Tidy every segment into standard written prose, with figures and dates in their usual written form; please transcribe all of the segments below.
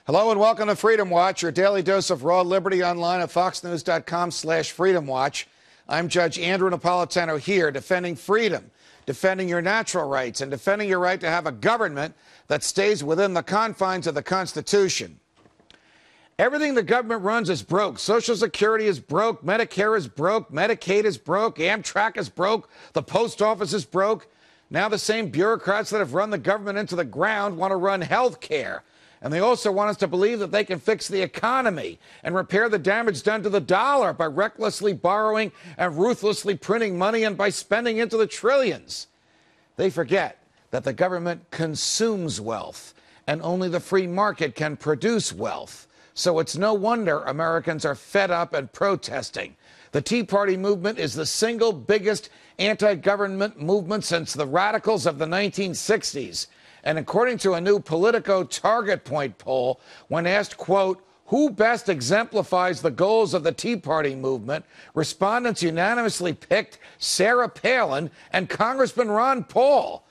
Hello and welcome to Freedom Watch, your daily dose of raw liberty online at foxnews.com/Freedom Watch. I'm Judge Andrew Napolitano here, defending freedom, defending your natural rights, and defending your right to have a government that stays within the confines of the Constitution. Everything the government runs is broke. Social Security is broke. Medicare is broke. Medicaid is broke. Amtrak is broke. The post office is broke. Now the same bureaucrats that have run the government into the ground want to run health care. And they also want us to believe that they can fix the economy and repair the damage done to the dollar by recklessly borrowing and ruthlessly printing money and by spending into the trillions. They forget that the government consumes wealth and only the free market can produce wealth. So it's no wonder Americans are fed up and protesting. The Tea Party movement is the single biggest anti-government movement since the radicals of the 1960s. And according to a new Politico Target Point poll, when asked, quote, who best exemplifies the goals of the Tea Party movement, respondents unanimously picked Sarah Palin and Congressman Ron Paul.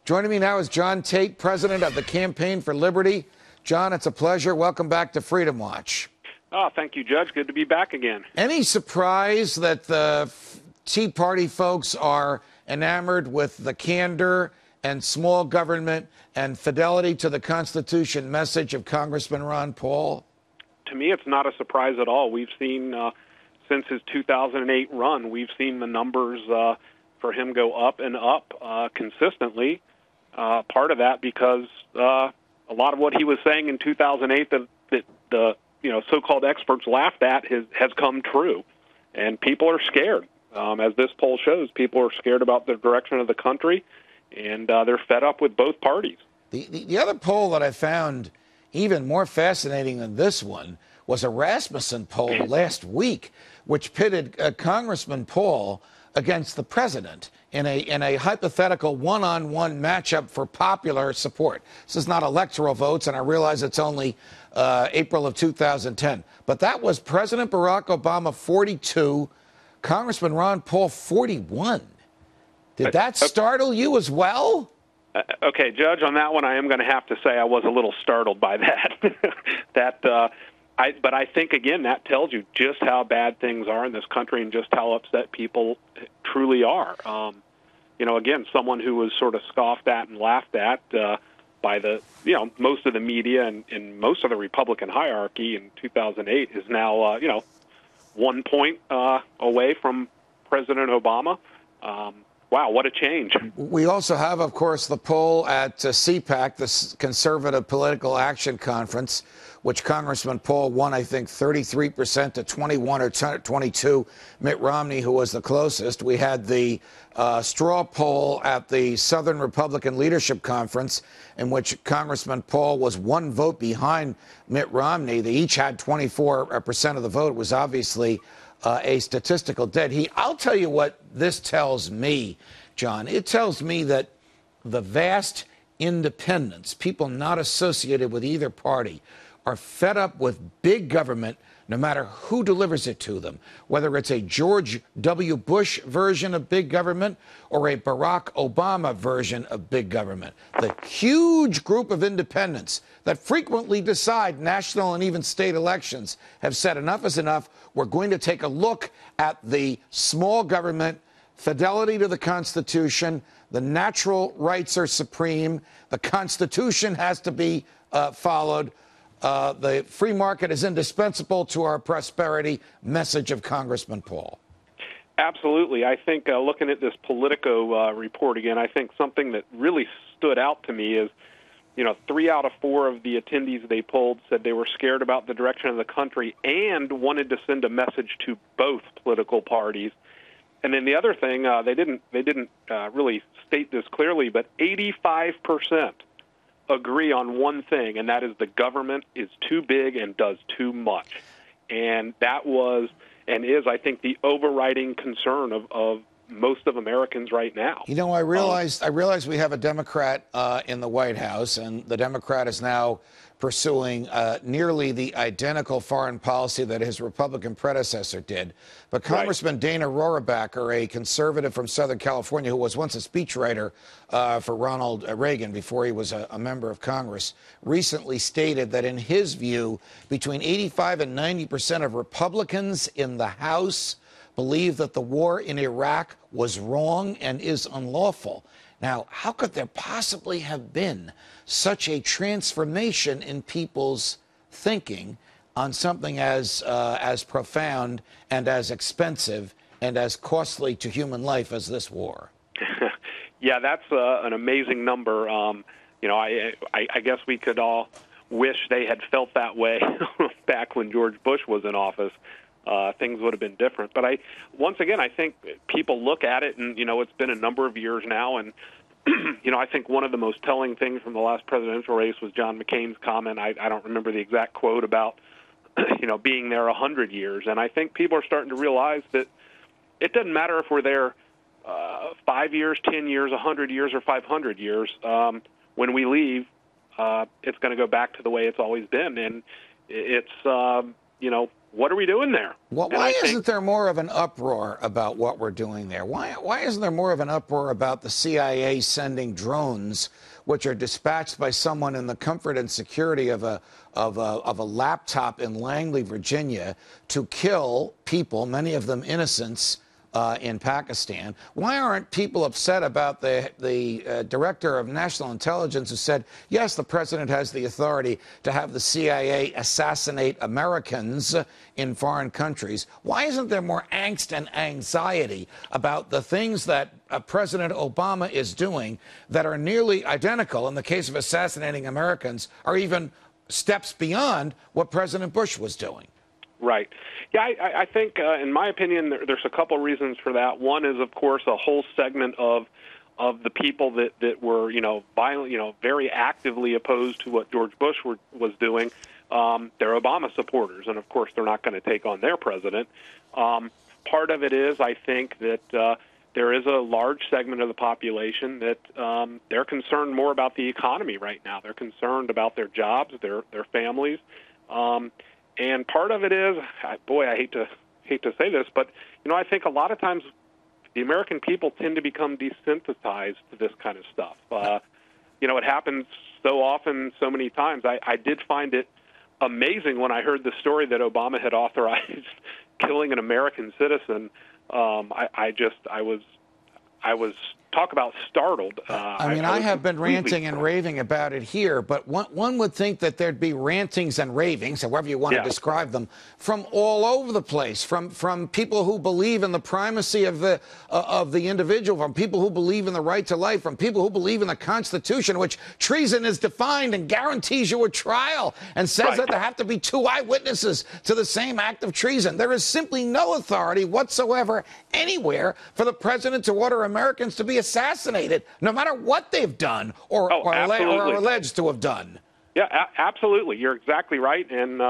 Joining me now is John Tate, president of the Campaign for Liberty. John, it's a pleasure. Welcome back to Freedom Watch. Oh, thank you, Judge. Good to be back again. Any surprise that the Tea Party folks are enamored with the candor and small government and fidelity to the Constitution message of Congressman Ron Paul? To me, it's not a surprise at all. We've seen, since his 2008 run, we've seen the numbers for him go up and up consistently. Part of that because a lot of what he was saying in 2008 that the so-called experts laughed at has come true. And people are scared. As this poll shows, people are scared about the direction of the country. And they're fed up with both parties. The other poll that I found even more fascinating than this one was a Rasmussen poll last week, which pitted Congressman Paul against the president in a hypothetical one-on-one matchup for popular support. This is not electoral votes, and I realize it's only April of 2010. But that was President Barack Obama 42, Congressman Ron Paul 41. Did that startle you as well? Okay, Judge, on that one, I am going to have to say I was a little startled by that. But I think, again, that tells you just how bad things are in this country and just how upset people truly are. Again, someone who was sort of scoffed at and laughed at by the, most of the media and most of the Republican hierarchy in 2008 is now, 1 point away from President Obama. Wow, what a change. We also have, of course, the poll at CPAC, the Conservative Political Action Conference, which Congressman Paul won, I think, 33% to 21 or 22. Mitt Romney, who was the closest. We had the straw poll at the Southern Republican Leadership Conference, in which Congressman Paul was 1 vote behind Mitt Romney. They each had 24% of the vote. It was obviously a statistical dead heat. I'll tell you what this tells me, John. It tells me that the vast independents, people not associated with either party, are fed up with big government no matter who delivers it to them, whether it's a George W. Bush version of big government or a Barack Obama version of big government. The huge group of independents that frequently decide national and even state elections have said enough is enough. We're going to take a look at the small government, fidelity to the Constitution. The natural rights are supreme. The Constitution has to be followed. The free market is indispensable to our prosperity, message of Congressman Paul. Absolutely. I think looking at this Politico report again, I think something that really stood out to me is, 3 out of 4 of the attendees they polled said they were scared about the direction of the country and wanted to send a message to both political parties. And then the other thing, they didn't really state this clearly, but 85% agree on one thing, and that is the government is too big and does too much. And that was and is, I think, the overriding concern of most of Americans right now. You know, I realized we have a Democrat in the White House, and the Democrat is now pursuing nearly the identical foreign policy that his Republican predecessor did. But Congressman Dana Rohrabacher, a conservative from Southern California who was once a speechwriter for Ronald Reagan before he was a member of Congress, recently stated that in his view, between 85 and 90% of Republicans in the House believe that the war in Iraq was wrong and is unlawful. Now, how could there possibly have been such a transformation in people's thinking on something as profound and as expensive and as costly to human life as this war? Yeah, that's an amazing number. You know, I guess we could all wish they had felt that way back when George Bush was in office. Things would have been different. But once again, I think people look at it, and, you know, it's been a number of years now. And, you know, I think one of the most telling things from the last presidential race was John McCain's comment. I don't remember the exact quote about, you know, being there 100 years. And I think people are starting to realize that it doesn't matter if we're there 5 years, 10 years, 100 years, or 500 years. When we leave, it's going to go back to the way it's always been. And it's, you know, what are we doing there? Well, why isn't there more of an uproar about what we're doing there? Why isn't there more of an uproar about the CIA sending drones, which are dispatched by someone in the comfort and security of a laptop in Langley, Virginia, to kill people, many of them innocents, in Pakistan? Why aren't people upset about the director of national intelligence who said, yes, the president has the authority to have the CIA assassinate Americans in foreign countries? Why isn't there more angst and anxiety about the things that President Obama is doing that are nearly identical, in the case of assassinating Americans, or even steps beyond what President Bush was doing? Right. Yeah, I think, in my opinion, there's a couple reasons for that. One is, of course, a whole segment of the people that were, you know, violent, you know, very actively opposed to what George Bush was doing. They're Obama supporters, and of course, they're not going to take on their president. Part of it is, I think, that there is a large segment of the population that they're concerned more about the economy right now. They're concerned about their jobs, their families. And part of it is, boy, I hate to say this, but, you know, I think a lot of times the American people tend to become desensitized to this kind of stuff. You know, it happens so often, so many times. I did find it amazing when I heard the story that Obama had authorized killing an American citizen. I was talk about startled. I mean, I have been ranting and raving about it here, but one would think that there'd be rantings and ravings, however you want to describe them, from all over the place, from people who believe in the primacy of the individual, from people who believe in the right to life, from people who believe in the Constitution, which treason is defined and guarantees you a trial and says that there have to be 2 eyewitnesses to the same act of treason. There is simply no authority whatsoever anywhere for the president to order Americans to be assassinated, no matter what they've done or are alleged to have done. Yeah, absolutely. You're exactly right. And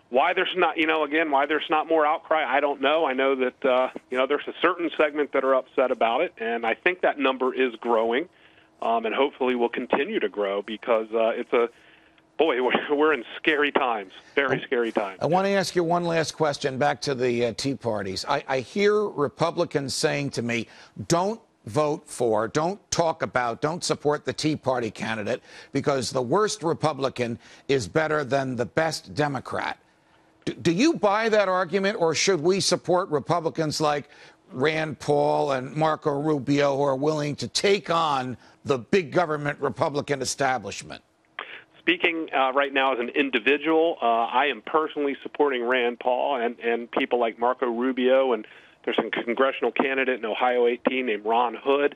why there's not, you know, again, why there's not more outcry, I don't know. I know that, you know, there's a certain segment that are upset about it, and I think that number is growing, and hopefully will continue to grow, because it's a, boy, we're in scary times, very scary times. I want to ask you one last question back to the Tea Parties. I hear Republicans saying to me, don't vote for, don't talk about, don't support the Tea Party candidate because the worst Republican is better than the best Democrat. Do you buy that argument, or should we support Republicans like Rand Paul and Marco Rubio, who are willing to take on the big government Republican establishment? Speaking right now as an individual, I am personally supporting Rand Paul and people like Marco Rubio, and there's a congressional candidate in Ohio 18 named Ron Hood,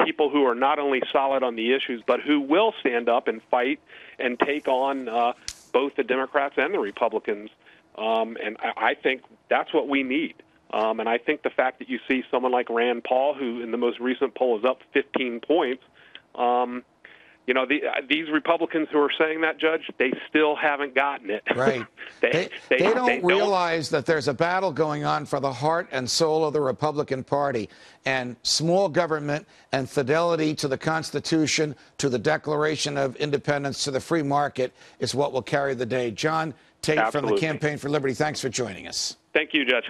people who are not only solid on the issues, but who will stand up and fight and take on both the Democrats and the Republicans. And I think that's what we need. And I think the fact that you see someone like Rand Paul, who in the most recent poll is up 15 points, you You know, these Republicans who are saying that, Judge, they still haven't gotten it. Right. They don't realize that there's a battle going on for the heart and soul of the Republican Party. And small government and fidelity to the Constitution, to the Declaration of Independence, to the free market is what will carry the day. John Tate from the Campaign for Liberty, thanks for joining us. Thank you, Judge.